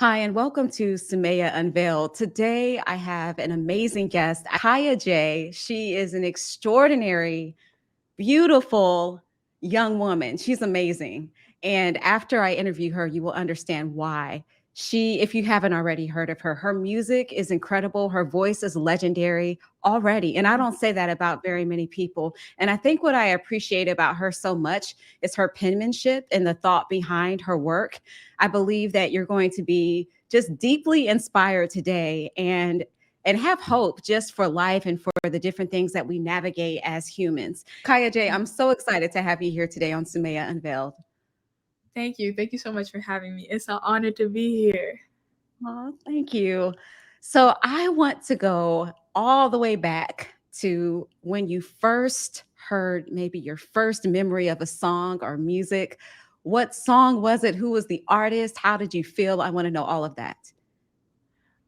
Hi, and welcome to Sumaya Unveiled. Today, I have an amazing guest, Chaya J. She is an extraordinary, beautiful young woman. She's amazing. And after I interview her, you will understand why. If you haven't already heard of her, her music is incredible. Her voice is legendary already. And I don't say that about very many people. And I think what I appreciate about her so much is her penmanship and the thought behind her work. I believe that you're going to be just deeply inspired today and have hope just for life and for the different things that we navigate as humans. Kaya J, I'm so excited to have you here today on Sumaya Unveiled. Thank you. Thank you so much for having me. It's an honor to be here. Oh, thank you. So I want to go all the way back to when you first heard maybe your first memory of a song or music. What song was it? Who was the artist? How did you feel? I want to know all of that.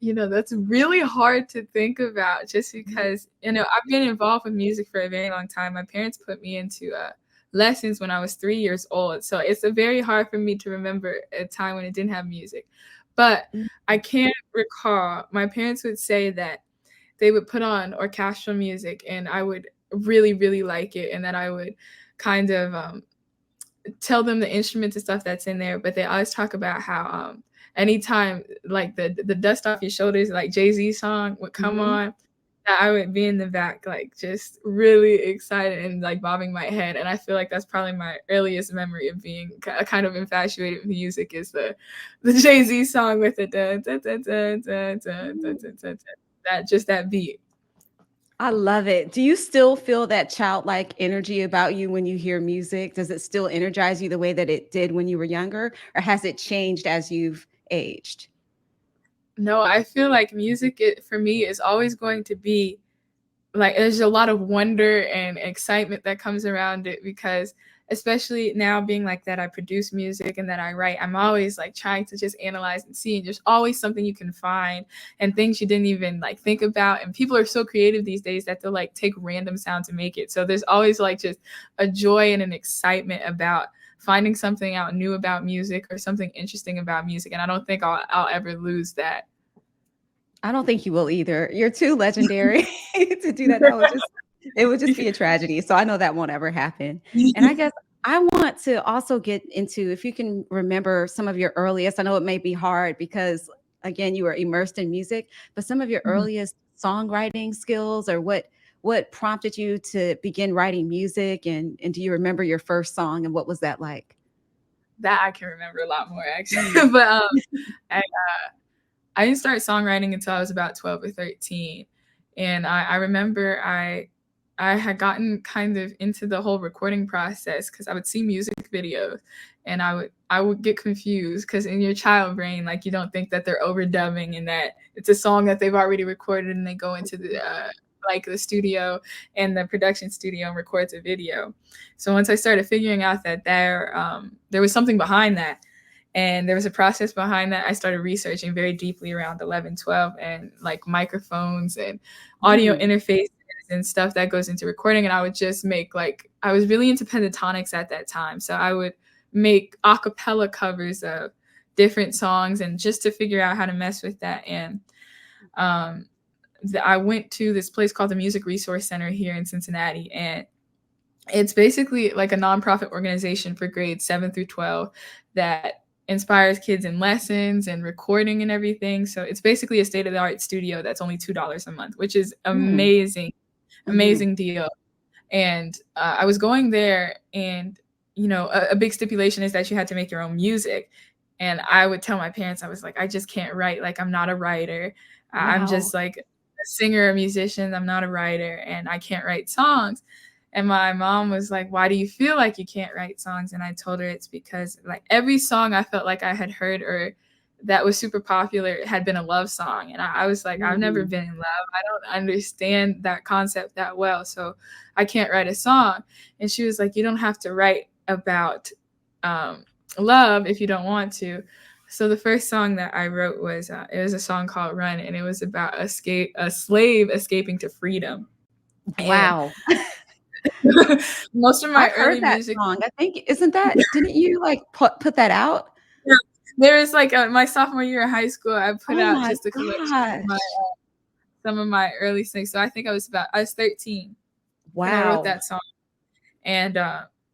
That's really hard to think about just because, I've been involved with music for a very long time. My parents put me into lessons when I was 3 years old. So it's a very hard for me to remember a time when it didn't have music. But I can't recall. My parents would say that they would put on orchestral music and I would really, really like it. And that I would kind of tell them the instruments and stuff that's in there, but they always talk about how anytime like the dust off your shoulders, like Jay-Z song would come Mhm. on, that I would be in the back like just really excited and like bobbing my head. And I feel like that's probably my earliest memory of being kind of infatuated with music is the Jay-Z song with the that beat. I love it. Do you still feel that childlike energy about you when you hear music? Does it still energize you the way that it did when you were younger, or has it changed as you've aged? No, I feel like music for me is always going to be like there's a lot of wonder and excitement that comes around it because especially now being like that I produce music and that I write, I'm always like trying to just analyze and see, and there's always something you can find and things you didn't even like think about. And people are so creative these days that they'll like take random sound to make it, so there's always like just a joy and an excitement about finding something out new about music or something interesting about music, and I don't think I'll ever lose that. I don't think you will either. You're too legendary to do that. It would just be a tragedy. So I know that won't ever happen. And I guess I want to also get into if you can remember some of your earliest. I know it may be hard because again, you were immersed in music, but some of your earliest songwriting skills or what prompted you to begin writing music and do you remember your first song and what was that like? That I can remember a lot more actually. Mm. But I, I didn't start songwriting until I was about 12 or 13. And I remember I had gotten kind of into the whole recording process because I would see music videos and I would get confused because in your child brain, like you don't think that they're overdubbing and that it's a song that they've already recorded and they go into the like the studio and the production studio and records a video. So once I started figuring out that there was something behind that, and there was a process behind that, I started researching very deeply around 11, 12, and like microphones and audio Mm. interfaces and stuff that goes into recording. And I would just make like, I was really into pentatonics at that time. So I would make a cappella covers of different songs and just to figure out how to mess with that. And um, I went to this place called the Music Resource Center here in Cincinnati. And it's basically like a nonprofit organization for grades 7 through 12 that inspires kids in lessons and recording and everything. So it's basically a state of the art studio that's only $2 a month, which is Mm. amazing, Mhm. amazing deal. And I was going there, and a big stipulation is that you had to make your own music. And I would tell my parents, I was like, I just can't write. Like, I'm not a writer. I'm Wow. just like a singer, a musician. I'm not a writer, and I can't write songs. And my mom was like, why do you feel like you can't write songs? And I told her it's because like every song I felt like I had heard or that was super popular had been a love song. And I was like, I've never Mhm. been in love. I don't understand that concept that well. So I can't write a song. And she was like, you don't have to write about um, love if you don't want to. So the first song that I wrote was it was a song called Run, and it was about a slave escaping to freedom. And Wow. most of my I've heard early that music, song. I think isn't that didn't you, like, put that out? There was like my sophomore year in high school, I put Oh out my just a collection of gosh. some of my early things. So I think I was 13 when I wrote Wow. that song. And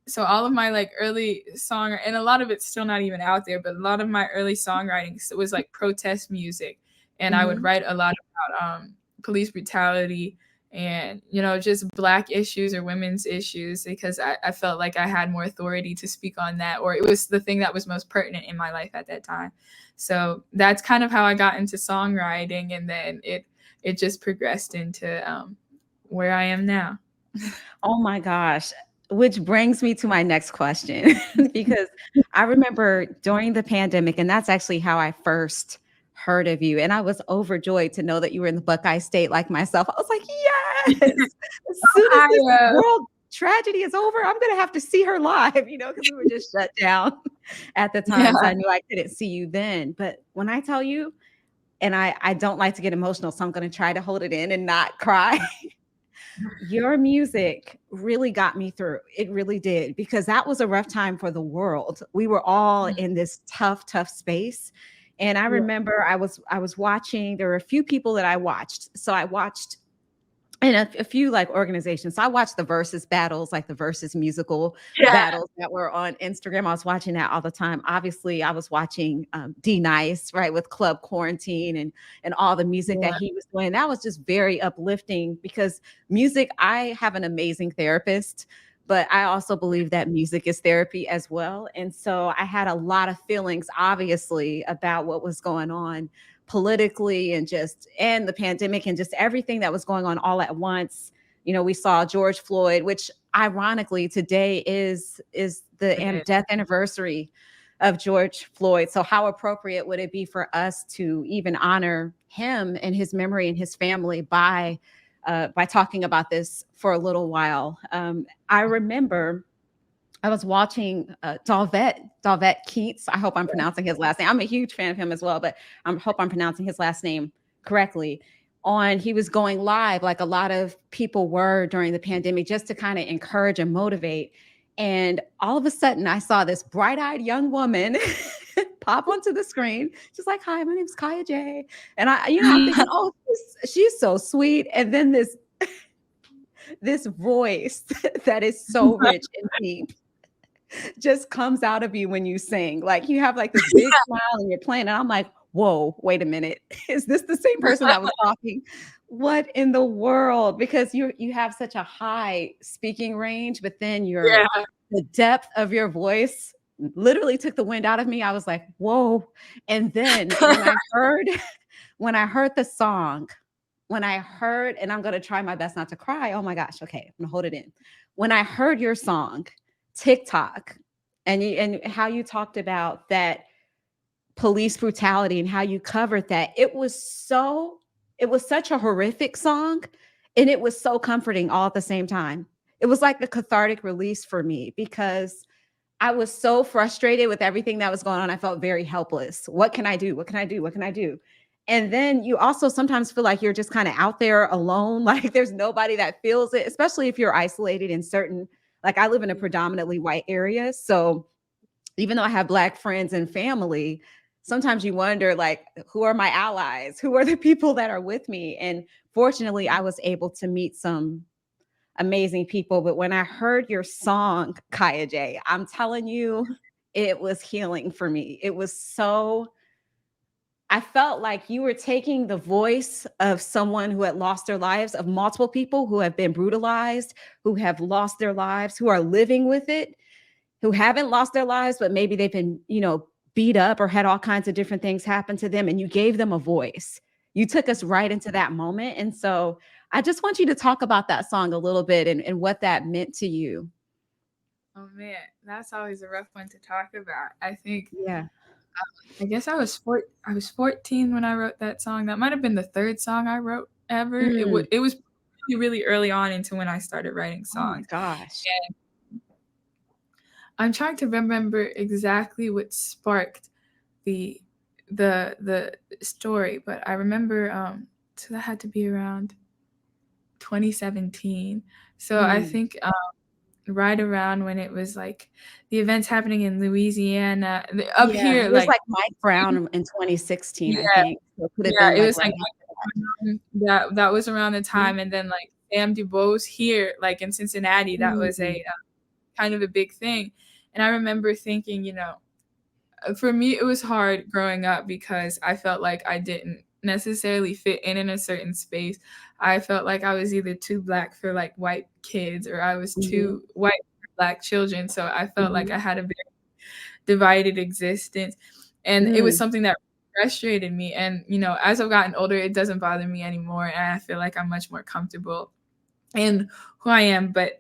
so all of my like early song, and a lot of it's still not even out there, but a lot of my early songwriting was like protest music, and I would Mhm. write a lot about police brutality and just Black issues or women's issues, because I felt like I had more authority to speak on that, or it was the thing that was most pertinent in my life at that time. So that's kind of how I got into songwriting, and then it just progressed into where I am now. Oh my gosh. Which brings me to my next question because I remember during the pandemic, and that's actually how I first heard of you. And I was overjoyed to know that you were in the Buckeye State like myself. I was like, yes, as soon as this Ohio. world tragedy is over, I'm going to have to see her live, because we were just shut down at the Yeah. time. So I knew I couldn't see you then. But when I tell you, and I don't like to get emotional, so I'm going to try to hold it in and not cry. Your music really got me through. It really did, because that was a rough time for the world. We were all Mm. in this tough, tough space. And I Yeah. remember I was watching, there were a few people that I watched. So I watched and a few like organizations. So I watched the versus battles, like the versus musical Yeah. battles that were on Instagram. I was watching that all the time. Obviously, I was watching D Nice, right, with Club Quarantine and all the music that Yeah. he was doing. That was just very uplifting because music. I have an amazing therapist, but I also believe that music is therapy as well. And so I had a lot of feelings, obviously, about what was going on politically and the pandemic and just everything that was going on all at once. We saw George Floyd, which ironically today is the It is. death anniversary of George Floyd. So how appropriate would it be for us to even honor him and his memory and his family by talking about this for a little while? I remember I was watching Dalvet Keats. I hope I'm pronouncing his last name. I'm a huge fan of him as well, but I hope I'm pronouncing his last name correctly. He was going live like a lot of people were during the pandemic, just to kind of encourage and motivate. And all of a sudden, I saw this bright-eyed young woman pop onto the screen. She's like, "Hi, my name's Chaya J," and I'm thinking, "Oh, she's so sweet." And then this voice that is so rich and deep just comes out of you when you sing. Like you have like this big smile and you're playing, and I'm like, whoa, wait a minute. Is this the same person that was talking? What in the world? Because you have such a high speaking range, but then Yeah. the depth of your voice literally took the wind out of me. I was like, whoa. And then when I heard the song, and I'm gonna try my best not to cry. Oh my gosh, okay, I'm gonna hold it in. When I heard your song, TikTok, and how you talked about that police brutality and how you covered that, it was such a horrific song, and it was so comforting all at the same time. It was like the cathartic release for me because I was so frustrated with everything that was going on. I felt very helpless. What can I do? What can I do? What can I do? And then you also sometimes feel like you're just kind of out there alone, like there's nobody that feels it, especially if you're isolated in certain, like I live in a predominantly white area. So even though I have Black friends and family, sometimes you wonder, like, who are my allies? Who are the people that are with me? And fortunately, I was able to meet some amazing people. But when I heard your song, Kaya J, I'm telling you, it was healing for me. I felt like you were taking the voice of someone who had lost their lives, of multiple people who have been brutalized, who have lost their lives, who are living with it, who haven't lost their lives, but maybe they've been, beat up or had all kinds of different things happen to them, and you gave them a voice. You took us right into that moment. And so I just want you to talk about that song a little bit and what that meant to you. Oh man, that's always a rough one to talk about. Yeah. I guess I was 14 when I wrote that song. That might have been the third song I wrote ever. Mm. It was really, really early on into when I started writing Oh my songs. gosh. And I'm trying to remember exactly what sparked the the story, but I remember so that had to be around 2017. So I Mm. think right around when it was like the events happening in Louisiana, up Yeah, here, it was like like Mike Brown in 2016, I yeah, think. So it could have yeah, been it like was right like after that. that was around the Mhm. time, and then like Sam DuBose here, like in Cincinnati, that was a Mhm. kind of a big thing. And I remember thinking, for me, it was hard growing up because I felt like I didn't necessarily fit in a certain space. I felt like I was either too black for like white kids or I was Mhm. too white for black children. So I felt like Mhm. I had a very divided existence. And it was Mm. something that frustrated me. And, as I've gotten older, it doesn't bother me anymore. And I feel like I'm much more comfortable in who I am. But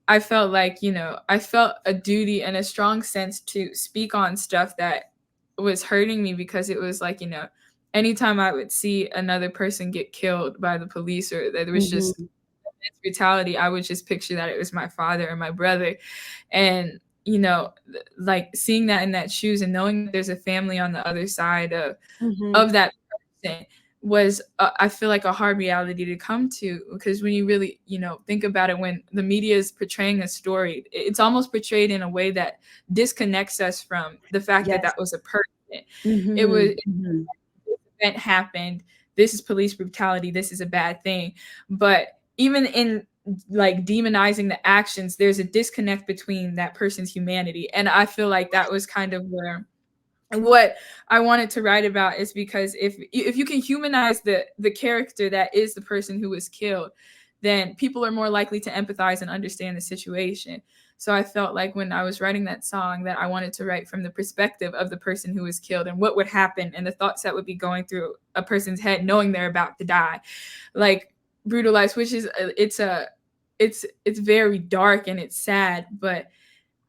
I felt like, I felt a duty and a strong sense to speak on stuff that was hurting me because it was like, anytime I would see another person get killed by the police or that there was just Mhm. brutality, I would just picture that it was my father or my brother. And, like seeing that in that shoes and knowing that there's a family on the other side of Mhm. that person was I feel like a hard reality to come to because when you really think about it, when the media is portraying a story, it's almost portrayed in a way that disconnects us from the fact that Yes. that was a person. It was Mhm. Mhm. this event happened, this is police brutality, this is a bad thing. But even in like demonizing the actions, there's a disconnect between that person's humanity, and I feel like that was kind of where what I wanted to write about is because if you can humanize the character that is the person who was killed, then people are more likely to empathize and understand the situation. So I felt like when I was writing that song that I wanted to write from the perspective of the person who was killed and what would happen and the thoughts that would be going through a person's head knowing they're about to die, like brutalized, which is it's very dark and it's sad, but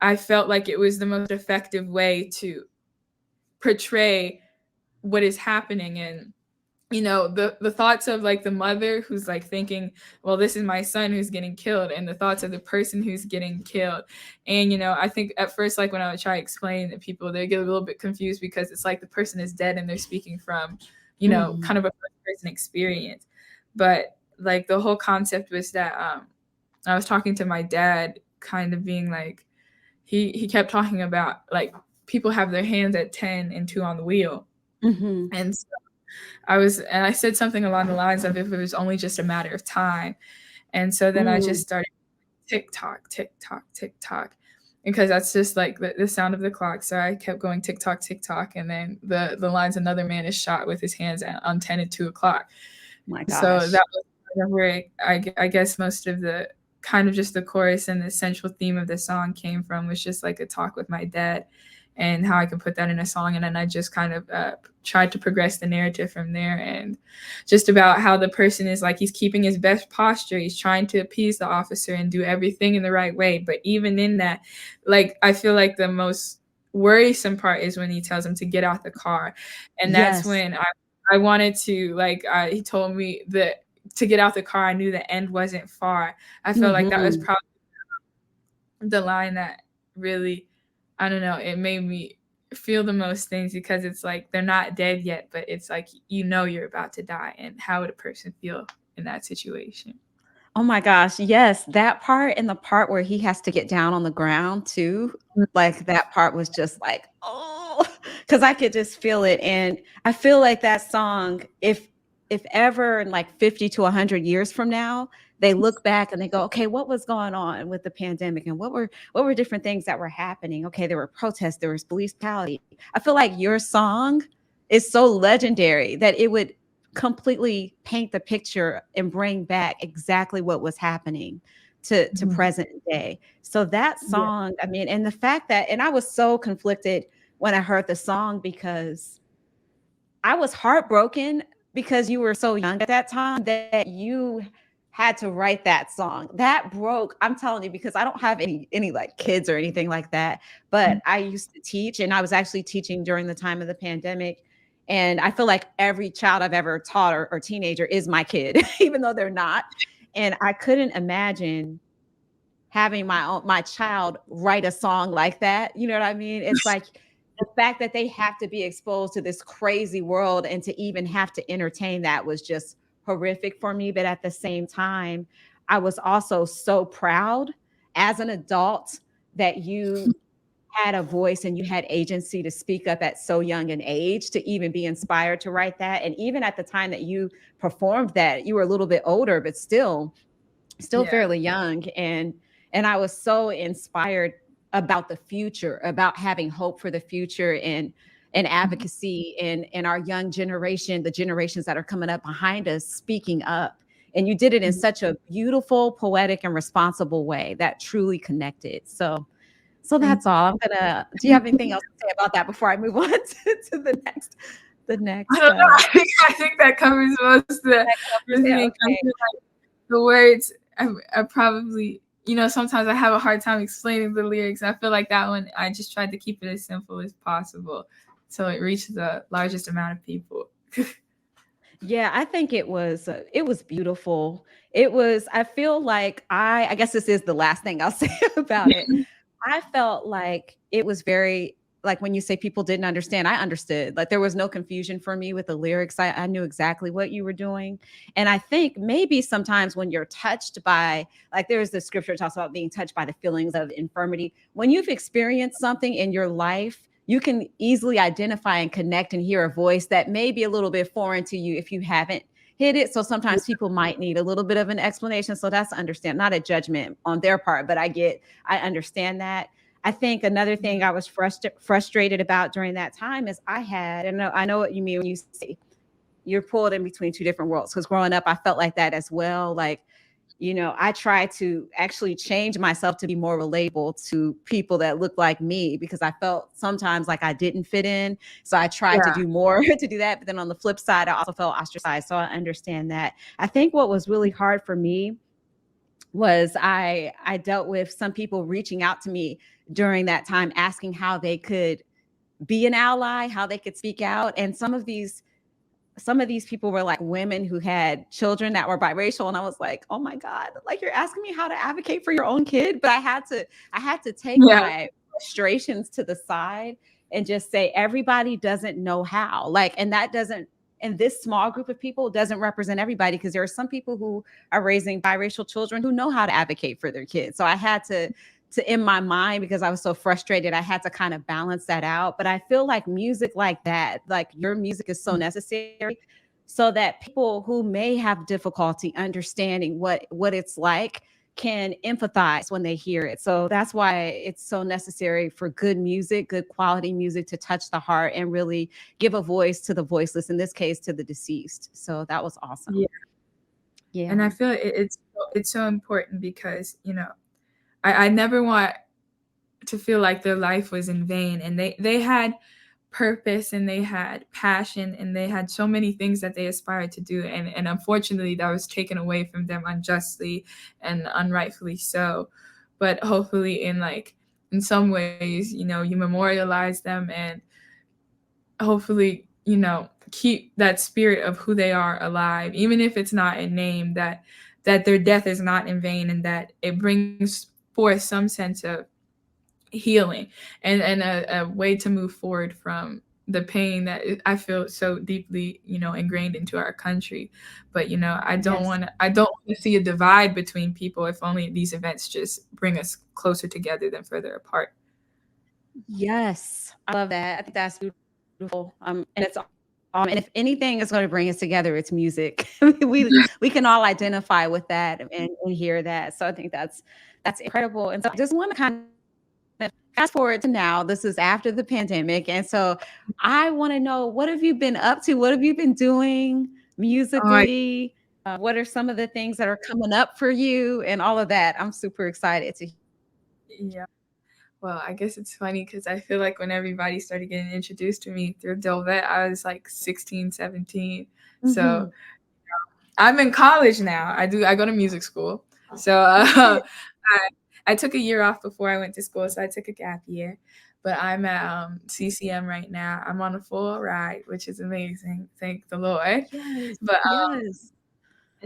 I felt like it was the most effective way to portray what is happening. And the thoughts of like the mother who's like thinking, well, this is my son who's getting killed, and the thoughts of the person who's getting killed. And I think at first, like when I would try to explain to people, they get a little bit confused because it's like the person is dead and they're speaking from Mhm. kind of a first person experience. But like the whole concept was that I was talking to my dad, kind of being like, he kept talking about like people have their hands at 10 and 2 on the wheel. Mhm. And so I said something along the lines of if it was only just a matter of time. And so then I just Mm. started tick tock, tick tock, tick tock, because that's just like the sound of the clock. So I kept going tick tock, tick tock, and then the lines another man is shot with his hands on 10 and 2 o'clock. My So gosh. that was kind of where I guess most of the kind of just the chorus and the central theme of the song came from, was just like a talk with my dad and how I could put that in a song. And then I just kind of tried to progress the narrative from there, and just about how the person is like, he's keeping his best posture. He's trying to appease the officer and do everything in the right way. But even in that, like, I feel like the most worrisome part is when he tells him to get out the car. And that's Yes. when I wanted to like he told me that to get out the car, I knew the end wasn't far. I felt like that was Mhm. probably the line that really, I don't know, it made me feel the most things, because it's like they're not dead yet, but it's like you're about to die, and how would a person feel in that situation? Oh my gosh, yes, that part and the part where he has to get down on the ground too, like, that part was just like, oh, because I could just feel it, and I feel like that song, if ever in, like, 50 to 100 years from now, they look back and they go, "Okay, what was going on with the pandemic, and what were different things that were happening? Okay, there were protests, there was police brutality." I feel like your song is so legendary that it would completely paint the picture and bring back exactly what was happening to Mhm. present day. So that Yeah. song, I mean, and the fact that, and I was so conflicted when I heard the song because I was heartbroken because you were so young at that time that you had to write that song. That broke, I'm telling you, because I don't have any like kids or anything like that, but I used to teach, and I was actually teaching during the time of the pandemic. And I feel like every child I've ever taught, or teenager is my kid, even though they're not. And I couldn't imagine having my child write a song like that. You know what I mean? It's like the fact that they have to be exposed to this crazy world and to even have to entertain that was just horrific for me. But at the same time, I was also so proud as an adult that you had a voice and you had agency to speak up at so young an age to even be inspired to write that. And even at the time that you performed that, you were a little bit older, but still Yeah. fairly young. And I was so inspired about the future, about having hope for the future, and Mhm. advocacy in our young generation, the generations that are coming up behind us, speaking up. And you did it in Mhm. such a beautiful, poetic, and responsible way that truly connected. So Thank that's all. I'm gonna. Do you have anything else to say about that before I move on to the next, the I next? don't know. I think that covers most of That the covers it. thing. I Okay. feel like the words I probably, sometimes I have a hard time explaining the lyrics. I feel like that one I just tried to keep it as simple as possible so it reached the largest amount of people. Yeah, I think it was beautiful. It was. I feel like I guess this is the last thing I'll say about it. I felt like it was very, like when you say people didn't understand, I understood. Like there was no confusion for me with the lyrics. I knew exactly what you were doing. And I think maybe sometimes when you're touched by, like there's the scripture that talks about being touched by the feelings of infirmity. When you've experienced something in your life, you can easily identify and connect and hear a voice that may be a little bit foreign to you if you haven't hit it. So sometimes people might need a little bit of an explanation. So that's understand, not a judgment on their part, but I understand that. I think another thing I was frustrated about during that time is I know what you mean when you say you're pulled in between two different worlds. Because growing up, I felt like that as well. Like, I try to actually change myself to be more relatable to people that look like me because I felt sometimes like I didn't fit in. So I tried to Yeah. do more to do that. But then on the flip side, I also felt ostracized. So I understand that. I think what was really hard for me was I dealt with some people reaching out to me during that time asking how they could be an ally, how they could speak out. And some of these people were like women who had children that were biracial, and I was like, oh my god, like you're asking me how to advocate for your own kid. But I had to take Yeah. my frustrations to the side and just say everybody doesn't know how, like, and that doesn't, and this small group of people doesn't represent everybody, because there are some people who are raising biracial children who know how to advocate for their kids. So I had to in my mind, because I was so frustrated, I had to kind of balance that out. But I feel like music like that, like your music, is so necessary, so that people who may have difficulty understanding what it's like can empathize when they hear it. So that's why it's so necessary for good music, good quality music, to touch the heart and really give a voice to the voiceless, in this case to the deceased. So that was awesome. Yeah. And Yeah. I feel it's so important because, I never want to feel like their life was in vain, and they had purpose and they had passion and they had so many things that they aspired to do, and unfortunately that was taken away from them unjustly and unrightfully so. But hopefully in some ways, you memorialize them and hopefully, keep that spirit of who they are alive, even if it's not in name, that their death is not in vain, and that it brings forth some sense of healing and a way to move forward from the pain that I feel so deeply, ingrained into our country. But Yes. I don't want to see a divide between people. If only these events just bring us closer together than further apart. Yes, I love that. I think that's beautiful. And it's and if anything is going to bring us together, it's music. We can all identify with that and hear that. So I think that's incredible. And so I just want to kind of fast forward to now. This is after the pandemic, and so I want to know, what have you been up to? What have you been doing Oh, I musically? What are some of the things that are coming up for you, and all of that? I'm super excited to. Yeah. Well, I guess it's funny because I feel like when everybody started getting introduced to me through Delvet, I was like 16, 17. So Mhm. I'm in college now. I go to music school. So Okay. I took a year off before I went to school, so I took a gap year. But I'm at CCM right now. I'm on a full ride, which is amazing. Thank the Lord. Yes. But Yes.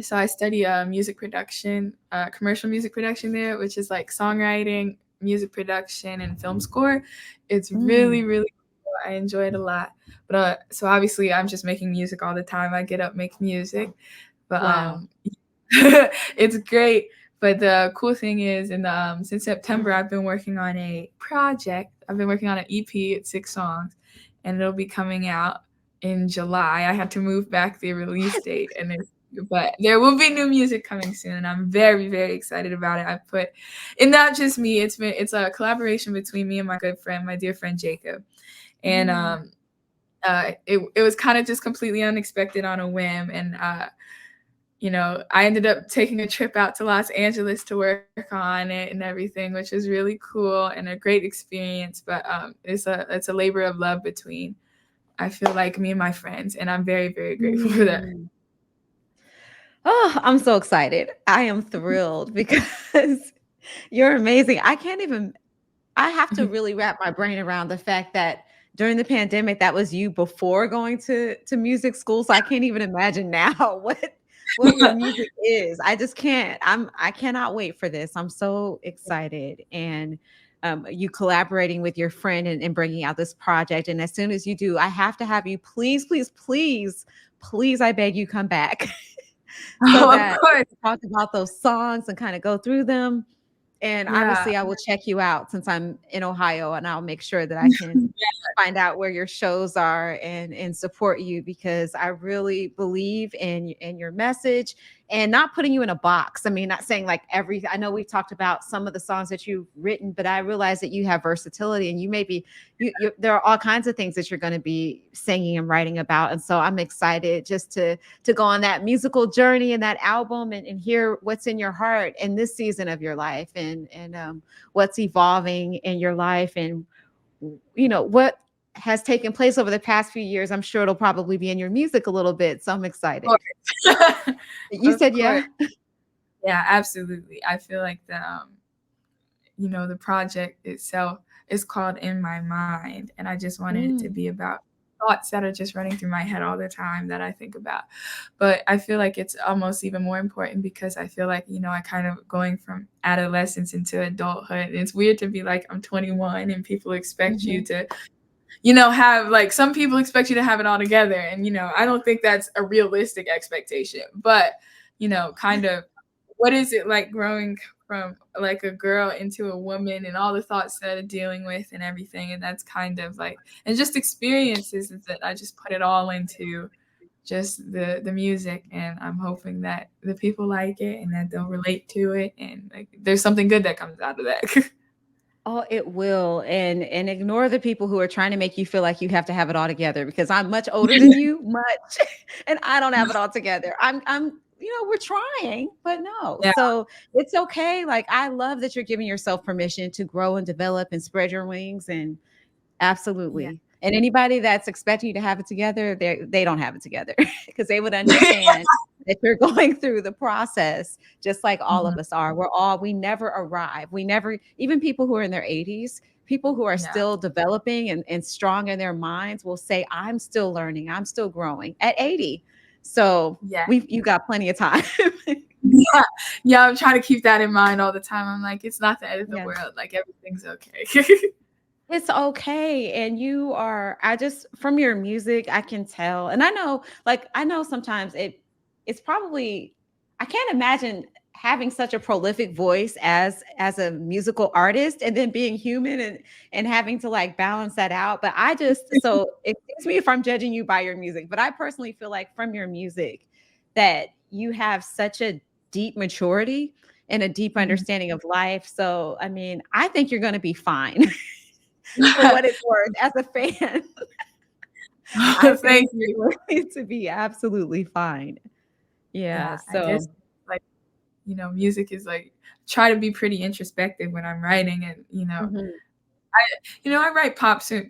so I study music production, commercial music production there, which is like songwriting, music production, and film score. It's really, Mm. really cool. I enjoy it a lot. But so obviously, I'm just making music all the time. I get up, make music, but Wow. it's great. But the cool thing is, since September, I've been working on a project. I've been working on an EP. It's 6 songs, and it'll be coming out in July. I had to move back the release date, but there will be new music coming soon, and I'm very, very excited about it. And not just me. It's a collaboration between me and my good friend, my dear friend Jacob, and it was kind of just completely unexpected on a whim, and I ended up taking a trip out to Los Angeles to work on it and everything, which was really cool and a great experience. But it's a labor of love between, I feel like, me and my friends, and I'm very, very grateful for that. Mm. Oh, I'm so excited. I am thrilled because you're amazing. I have to really wrap my brain around the fact that during the pandemic, that was you before going to music school. So I can't even imagine now what your music is. I just can't. I cannot wait for this. I'm so excited. And you collaborating with your friend and bringing out this project. And as soon as you do, I have to have you please, please, please, please, I beg you, come back so Oh, of that we course. can talk about those songs and kind of go through them. And Yeah. obviously, I will check you out since I'm in Ohio, and I'll make sure that I can find out where your shows are and support you because I really believe in your message and not putting you in a box. I mean, not saying like every. I know we've talked about some of the songs that you've written, but I realize that you have versatility and you maybe there are all kinds of things that you're going to be singing and writing about, and so I'm excited just to go on that musical journey and that album and hear what's in your heart in this season of your life and what's evolving in your life and what has taken place over the past few years. I'm sure it'll probably be in your music a little bit, so I'm excited. Course. You Of said course. yeah. Yeah, absolutely. I feel like the project itself is called In My Mind, and I just wanted it to Mm, be about thoughts that are just running through my head all the time that I think about. But I feel like it's almost even more important because I feel like, I kind of going from adolescence into adulthood. And it's weird to be like, I'm 21 and people expect you mhm. to, have like some people expect you to have it all together. And, I don't think that's a realistic expectation. But, kind of what is it like growing from like a girl into a woman and all the thoughts that I'm dealing with and everything. And that's kind of like, and just experiences that I just put it all into just the music. And I'm hoping that the people like it and that they'll relate to it. And like, there's something good that comes out of that. Oh, it will. And ignore the people who are trying to make you feel like you have to have it all together because I'm much older than you, much, and I don't have it all together. We're trying, but no. Yeah. So it's okay. Like I love that you're giving yourself permission to grow and develop and spread your wings and Yeah. absolutely. And anybody that's expecting you to have it together, they don't have it together because they would understand that you're going through the process just like all Mhm. of us are. We never arrive. We never, even people who are in their 80s, people who are Yeah. still developing and strong in their minds will say, I'm still learning, I'm still growing at 80. So Yeah. you got plenty of time. Yeah. Yeah. I'm trying to keep that in mind all the time. I'm like, it's not the end of the Yeah. world. Like everything's okay. It's okay. And I just from your music, I can tell. And I know sometimes it's probably I can't imagine having such a prolific voice as a musical artist and then being human and having to like balance that out. But I just so excuse me if I'm judging you by your music, but I personally feel like from your music that you have such a deep maturity and a deep Mhm. understanding of life. So I mean, I think you're gonna be fine. For what it's worth, as a fan, I think Thank you. you're going to be absolutely fine. Yeah, Yeah, I guess so like, music is like try to be pretty introspective when I'm writing and, mhm, I write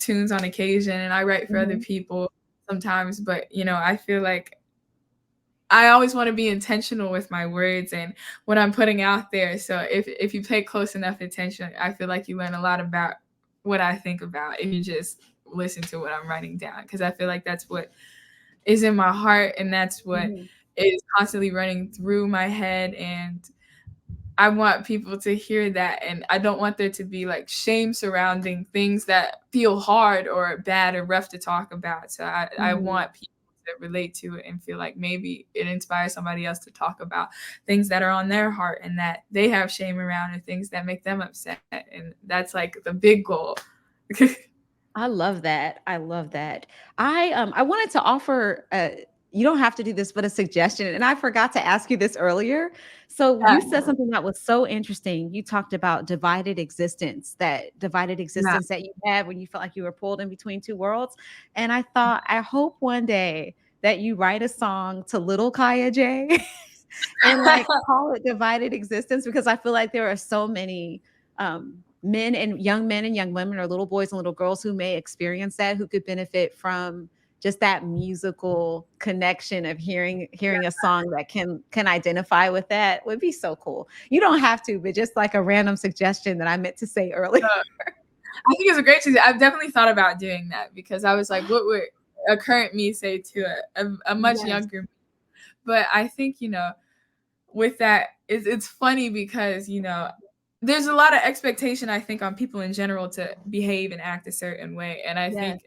tunes on occasion and I write for other mhm, people sometimes, but I feel like I always want to be intentional with my words and what I'm putting out there. So if you pay close enough attention, I feel like you learn a lot about what I think about if you just listen to what I'm writing down because I feel like that's what is in my heart and that's what mhm, is constantly running through my head and I want people to hear that and I don't want there to be like shame surrounding things that feel hard or bad or rough to talk about. So I mhm. want people to relate to it and feel like maybe it inspires somebody else to talk about things that are on their heart and that they have shame around, or things that make them upset. And that's like the big goal. I love that. I love that. I wanted to offer you don't have to do this, but a suggestion. And I forgot to ask you this earlier. So you Yeah. said something that was so interesting. You talked about divided Yeah. existence that you had when you felt like you were pulled in between two worlds. And I thought, I hope one day that you write a song to little Chaya J and like call it divided existence, because I feel like there are so many men and young women, or little boys and little girls who may experience that, who could benefit from just that musical connection of hearing a song that can identify with that. Would be so cool. You don't have to, but just like a random suggestion that I meant to say earlier. I think it's a great choice. I've definitely thought about doing that because I was like, what would a current me say to a much Yes. younger me? But I think, with that, it's funny because, there's a lot of expectation, I think, on people in general to behave and act a certain way. And I Yes. think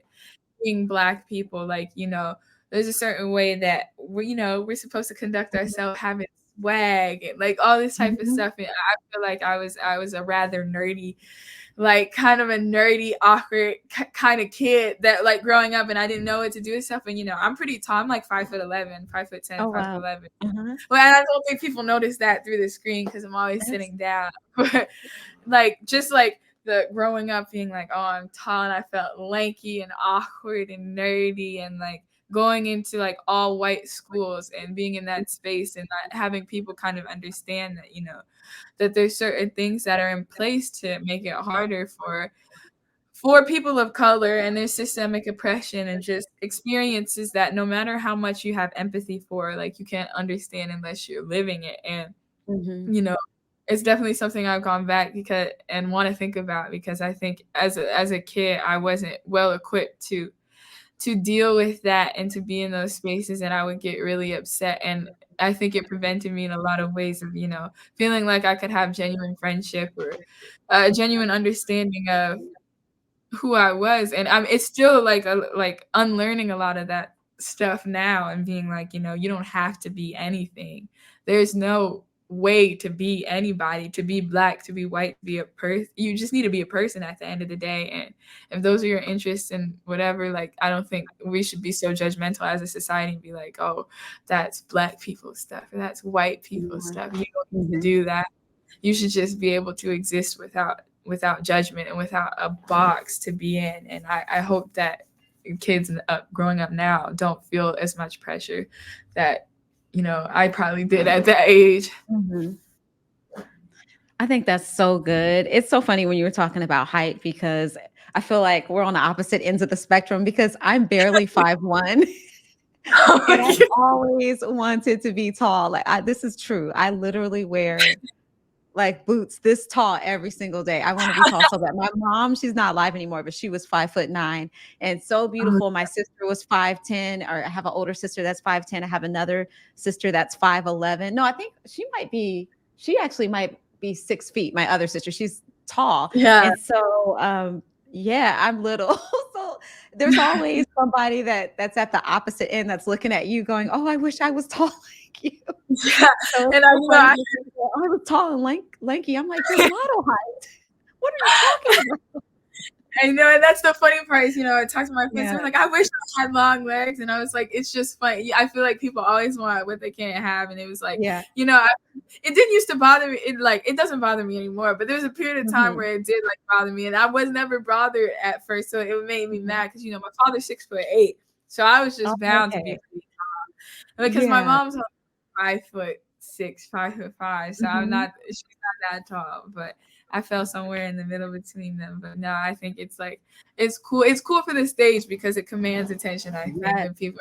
being Black people, like, there's a certain way that we're supposed to conduct ourselves, having swag and like all this type of Mhm. stuff. And I feel like I was a rather nerdy, like kind of a nerdy, awkward kind of kid that like growing up, and I didn't know what to do with stuff. And I'm pretty tall. I'm like 5'11", 5'10", Oh five foot wow. eleven. Uh-huh. Well, and I don't think people notice that through the screen because I'm always Yes. sitting down. But like just like the growing up being like, oh, I'm tall, and I felt lanky and awkward and nerdy, and like going into like all white schools and being in that space and not having people kind of understand that, that there's certain things that are in place to make it harder for people of color, and there's systemic oppression and just experiences that no matter how much you have empathy for, like you can't understand unless you're living it. And Mhm. you know it's definitely something I've gone back because and want to think about, because I think as a kid I wasn't well equipped to deal with that and to be in those spaces, and I would get really upset. And I think it prevented me in a lot of ways of, feeling like I could have genuine friendship or a genuine understanding of who I was. And it's still like like unlearning a lot of that stuff now and being like, you don't have to be anything. There's no way to be anybody, to be Black, to be white, to be a person. You just need to be a person at the end of the day. And if those are your interests and whatever, like I don't think we should be so judgmental as a society and be like, oh, that's Black people stuff or that's white people Mhm. stuff. You don't need to Mhm. do that. You should just be able to exist without judgment and without a box to be in. And I hope that kids growing up now don't feel as much pressure that I probably did at that age. Mhm. I think that's so good. It's so funny when you were talking about height, because I feel like we're on the opposite ends of the spectrum, because I'm barely 5'1". Oh my And I've God. always wanted to be tall. Like this is true. I literally wear like boots this tall every single day. I want to be tall so bad. My mom, she's not alive anymore, but she was 5'9" and so beautiful. My sister was 5'10", or I have an older sister that's 5'10". I have another sister that's 5'11". No, I think she actually might be 6 feet. My other sister, she's tall. Yeah. And so, yeah, I'm little. So there's always somebody that's at the opposite end that's looking at you going, oh, I wish I was tall like you. Yeah. So it's And so funny to think that, "Oh, I was tall and lanky." I'm like, "You're model height. What are you talking about?" I know, and that's the funny part is, I talked to my friends, Yeah, they're like, I wish I had long legs. And I was like, it's just funny. I feel like people always want what they can't have. And it was like, yeah. it didn't used to bother me. It doesn't bother me anymore. But there was a period of time Mhm, where it did like bother me. And I was never bothered at first. So it made me mhm. mad because, my father's 6'8". So I was Oh, just bound to be okay. pretty tall. Because my Yeah. mom's like 5'6", 5'5". So Mhm, she's not that tall. But I fell somewhere in the middle between them. But no, I think it's like it's cool. It's cool for the stage because it commands attention, I think, yes. and people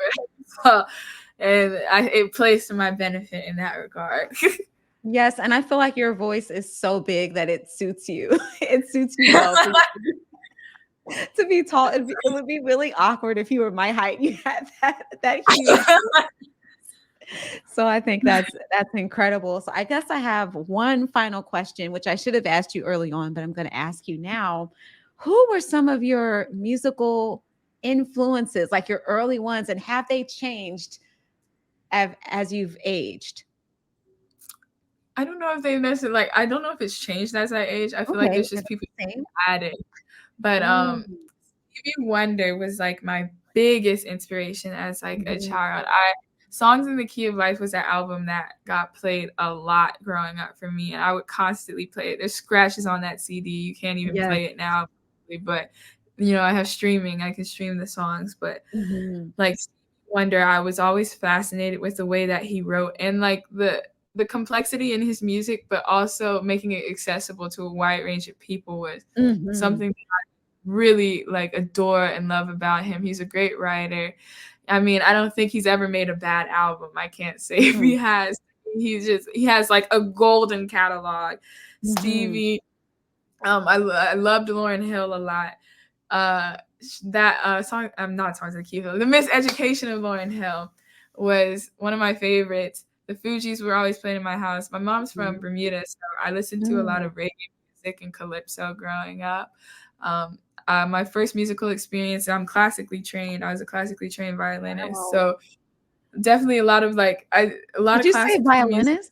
so, and it plays to my benefit in that regard. Yes, and I feel like your voice is so big that it suits you. It suits you well to be tall. It would be really awkward if you were my height, you had that huge. So I think that's incredible. So I guess I have one final question, which I should have asked you early on, but I'm going to ask you now. Who were some of your musical influences, like your early ones, and have they changed as you've aged? I don't know if they necessarily like. I don't know if it's changed as I age. I feel like Okay, there's just people same. added, but Mm, Stevie Wonder was like my biggest inspiration as like a mhm. child. I Songs in the Key of Life was an album that got played a lot growing up for me, and I would constantly play it. There's scratches on that CD. You can't even Yes. play it now, but I have streaming. I can stream the songs, but Mhm. like Stevie Wonder, I was always fascinated with the way that he wrote and like the complexity in his music, but also making it accessible to a wide range of people was Mhm. something really like adore and love about him. He's a great writer. I mean, I don't think he's ever made a bad album. I can't say if he Mm. has. He has like a golden catalog. Mhm. Stevie, I loved Lauryn Hill a lot. That song, I'm not Songs of the Key, the Miseducation of Lauryn Hill was one of my favorites. The Fugees were always playing in my house. My mom's from Mhm. Bermuda, so I listened to a lot Mm. of reggae music and calypso growing up. Um, my first musical experience, I'm classically trained. I was a classically trained violinist, Wow. so definitely a lot of a lot Did of you say classical music. violinist?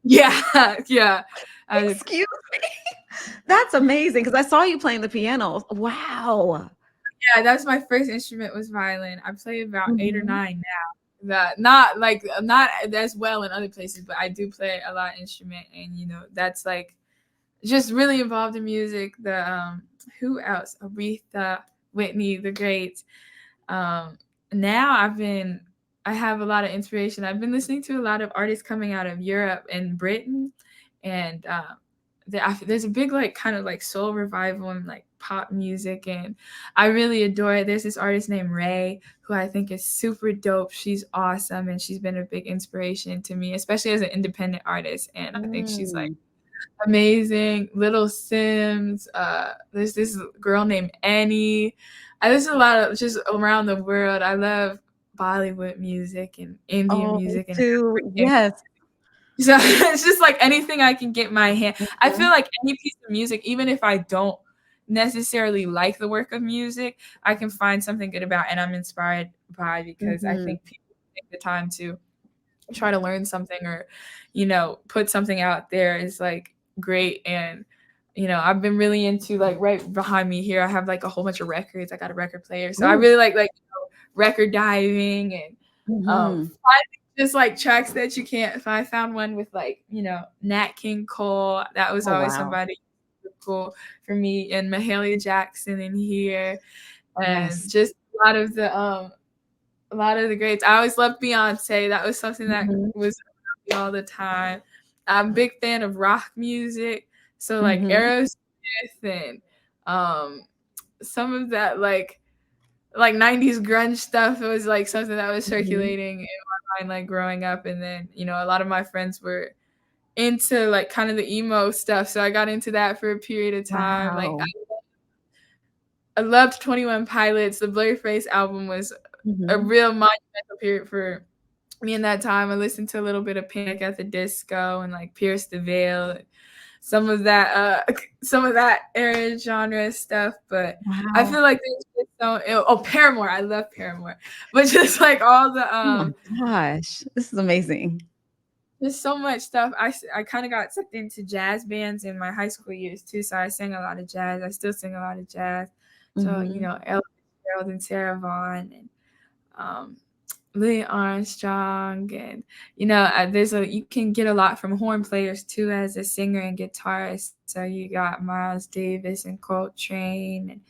Yeah, yeah. I, Excuse me? That's amazing because I saw you playing the piano. Wow. yeah, that's my first instrument was violin. I play about 8 or 9 Mhm. now. That not like not as well in other places, but I do play a lot of instrument, and that's like just really involved in music. The Who else? Aretha, Whitney, the greats. Um, Now I have a lot of inspiration. I've been listening to a lot of artists coming out of Europe and Britain, and there's a big like kind of like soul revival and like pop music, and I really adore it. There's this artist named Ray who I think is super dope. She's awesome, and she's been a big inspiration to me, especially as an independent artist. And I think she's like Mm. amazing. Little Sims. There's this girl named Annie. I listen a lot of just around the world. I love Bollywood music and Indian Oh, me music and too. African. Yes. So it's just like anything I can get my hand. I feel Mhm. like any piece of music, even if I don't necessarily like the work of music, I can find something good about and I'm inspired by because I Mhm. think people take the time to try to learn something or put something out there is like great. And I've been really into like right behind me here I have like a whole bunch of records. I got a record player, so I Ooh. really like record diving and Mhm. finding just like tracks that you can't find. I found one with like Nat King Cole. That was Oh, always wow. somebody cool for me, and Mahalia Jackson in here, and Yes. just a lot of the greats. I always loved Beyonce. That was something that Mhm. was around me all the time. I'm a big fan of rock music. So like Mhm. Aerosmith and um some of that like 90s grunge stuff. It was like something that was Mhm. circulating in my mind like growing up. And then, a lot of my friends were into like kind of the emo stuff. So I got into that for a period of time. Like Wow. I loved 21 Pilots. The Blurryface album was a Mhm. real monumental period for me in that time. I listened to a little bit of Panic at the Disco and like Pierce the Veil, some of that some of that era genre stuff. But I Wow. feel like there's just Paramore. I love Paramore. But just like all the Oh my gosh. This is amazing. there's so much stuff. I kind of got sucked into jazz bands in my high school years too, so I sang a lot of jazz. I still sing a lot of jazz. So, Mhm. Ella Fitzgerald and Sarah Vaughan and um Louis Armstrong, and there's a you can get a lot from horn players too as a singer and guitarist. So you got Miles Davis and Coltrane and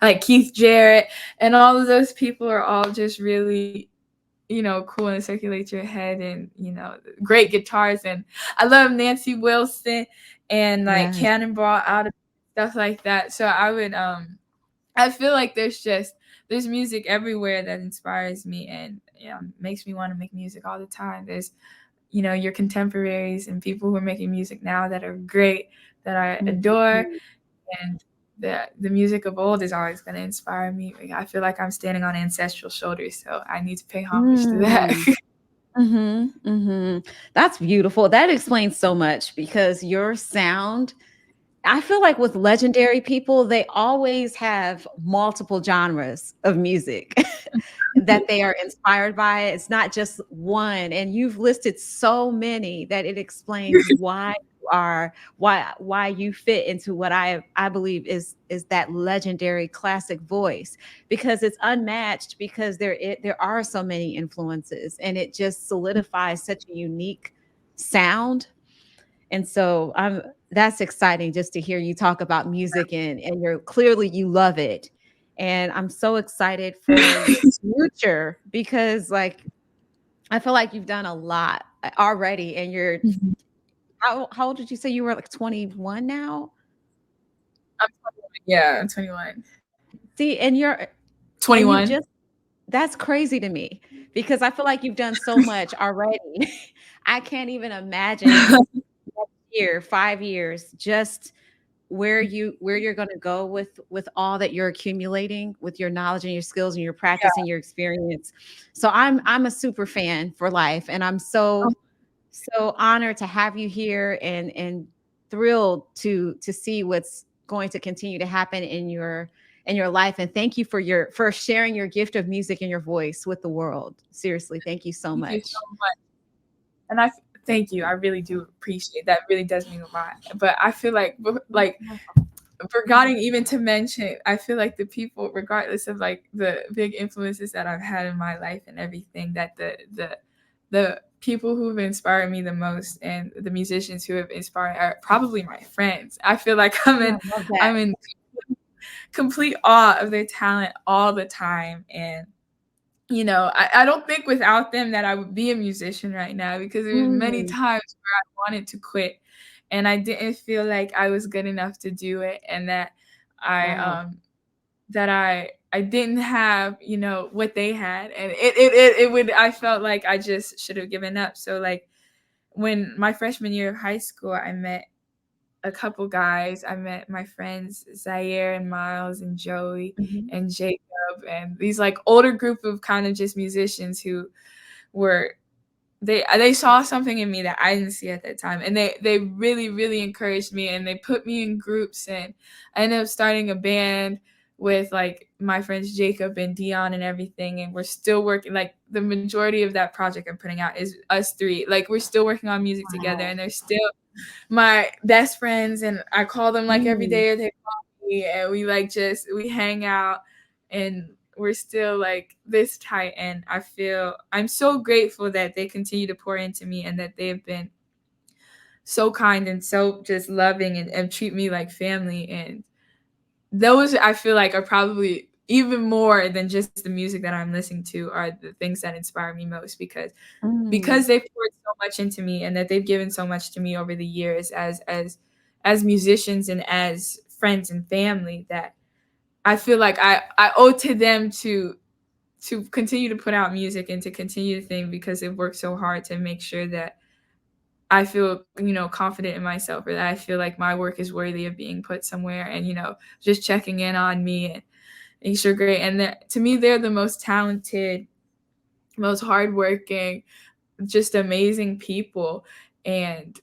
like Keith Jarrett, and all of those people are all just really cool and circulate your head, and great guitars. And I love Nancy Wilson and like Yes. Cannonball out of stuff like that. So I feel like there's music everywhere that inspires me and makes me want to make music all the time. There's your contemporaries and people who are making music now that are great, that I adore, Mhm. and the music of old is always going to inspire me. Like, I feel like I'm standing on ancestral shoulders, so I need to pay homage to that. Mm. Mhm. Mhm. That's beautiful. That explains so much because your sound I feel like with legendary people, they always have multiple genres of music that they are inspired by. It's not just one. And you've listed so many that it explains why you are why you fit into what I believe is that legendary classic voice, because it's unmatched, because there are so many influences, and it just solidifies such a unique sound. And so that's exciting just to hear you talk about music, and you're clearly you love it. And I'm so excited for your future, because like I feel like you've done a lot already, and you're Mhm. how old did you say you were, like 21 now? I'm 21. Yeah, I'm 21. See, and you've 21. just that's crazy to me, because I feel like you've done so much already. I can't even imagine next year, 5 years, just where you're going to go with all that you're accumulating with your knowledge and your skills and your Yeah. practice and your experience. So I'm a super fan for life, and I'm Oh, so honored to have you here, and thrilled to see what's going to continue to happen in your life. And thank you for sharing your gift of music and your voice with the world. Seriously, thank you so thank you so much. much. And thank you. I really do appreciate that. Really does mean a lot. But I feel like forgetting even to mention, I feel like the people, regardless of like the big influences that I've had in my life and everything, that the people who've inspired me the most and the musicians who have inspired are probably my friends. I feel like Oh, I love that. I'm in complete awe of their talent all the time. And I don't think without them that I would be a musician right now, because there's many Mm, times where I wanted to quit and I didn't feel like I was good enough to do it, and that I wow. I didn't have, what they had, and it would I felt like I just should have given up. So like when my freshman year of high school, I met a couple guys. I met my friends Zaire and Miles and Joey Mhm. and Jacob, and these like older group of kind of just musicians who were they saw something in me that I didn't see at that time, and they really really encouraged me, and they put me in groups, and I ended up starting a band with like my friends Jacob and Dion and everything, and we're still working. Like the majority of that project I'm putting out is us three. Like we're still working on music together, Wow. and they're still my best friends, and I call them like every Mm, day, or they call me, and we like just we hang out, and we're still like this tight. And I feel I'm so grateful that they continue to pour into me, and that they've been so kind and so just loving, and treat me like family. And those I feel like are probably even more than just the music that I'm listening to, are the things that inspire me most, because mm, they've poured so much into me, and that they've given so much to me over the years as musicians and as friends and family, that I feel like I owe to them to continue to put out music and to continue to think, because they've worked so hard to make sure that I feel, confident in myself, or that I feel like my work is worthy of being put somewhere, and just checking in on me and making sure great. And to me, they're the most talented, most hardworking, just amazing people. And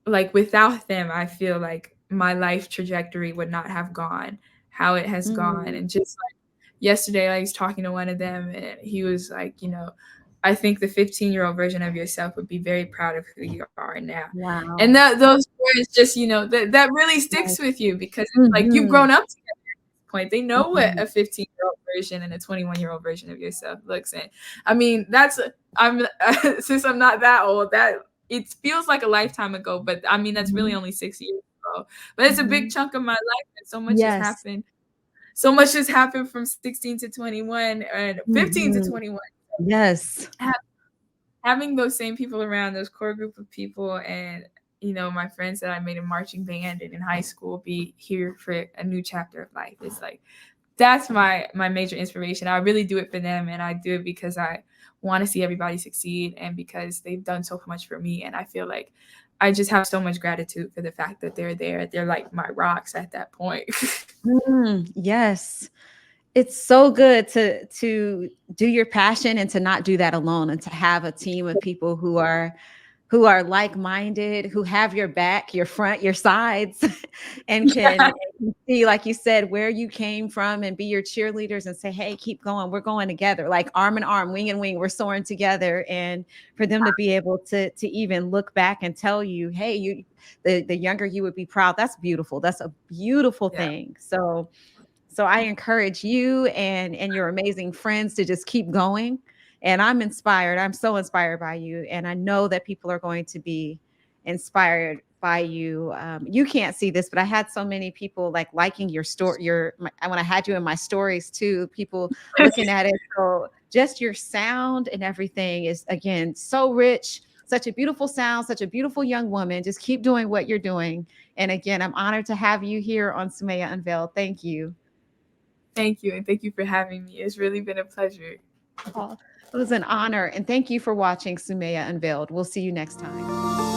like without them, I feel like my life trajectory would not have gone how it has gone. mm. And just like yesterday, I was talking to one of them, and he was like, I think the 15-year-old version of yourself would be very proud of who you are now. And Wow. that those words just, that really sticks Yes. with you, because it's like you've Mhm, grown up point. They know what mhm. a 15-year-old version and a 21-year-old version of yourself looks. And I mean, I'm since I'm not that old, that it feels like a lifetime ago, but I mean, that's really Mhm, only 6 years ago. But it's a big mhm. chunk of my life, and so much has Yes. happened. So much has happened from 16 to 21 and 15 to Mhm. 21. Yes. Having those same people around, those core group of people, and my friends that I made in marching band and in high school, be here for a new chapter of life. It's like that's my major inspiration. I really do it for them, and I do it because I want to see everybody succeed, and because they've done so much for me. And I feel like I just have so much gratitude for the fact that they're there. They're like my rocks at that point. Yes. It's so good to do your passion, and to not do that alone, and to have a team of people who are like-minded, who have your back, your front, your sides, and can see, like you said, where you came from and be your cheerleaders and say, hey, keep going. We're going together, like arm in arm, wing in wing, we're soaring together. And for them to be able to even look back and tell you, hey, the younger you would be proud. That's beautiful. That's a beautiful Yeah. thing. So I encourage you and your amazing friends to just keep going. And I'm inspired. I'm so inspired by you. And I know that people are going to be inspired by you. You can't see this, but I had so many people like liking your story, when I had you in my stories too, people looking at it. So just your sound and everything is, again, so rich, such a beautiful sound, such a beautiful young woman. Just keep doing what you're doing. And again, I'm honored to have you here on Sumaya Unveiled. Thank you. Thank you, and thank you for having me. It's really been a pleasure. Oh, it was an honor. And thank you for watching Sumaya Unveiled. We'll see you next time.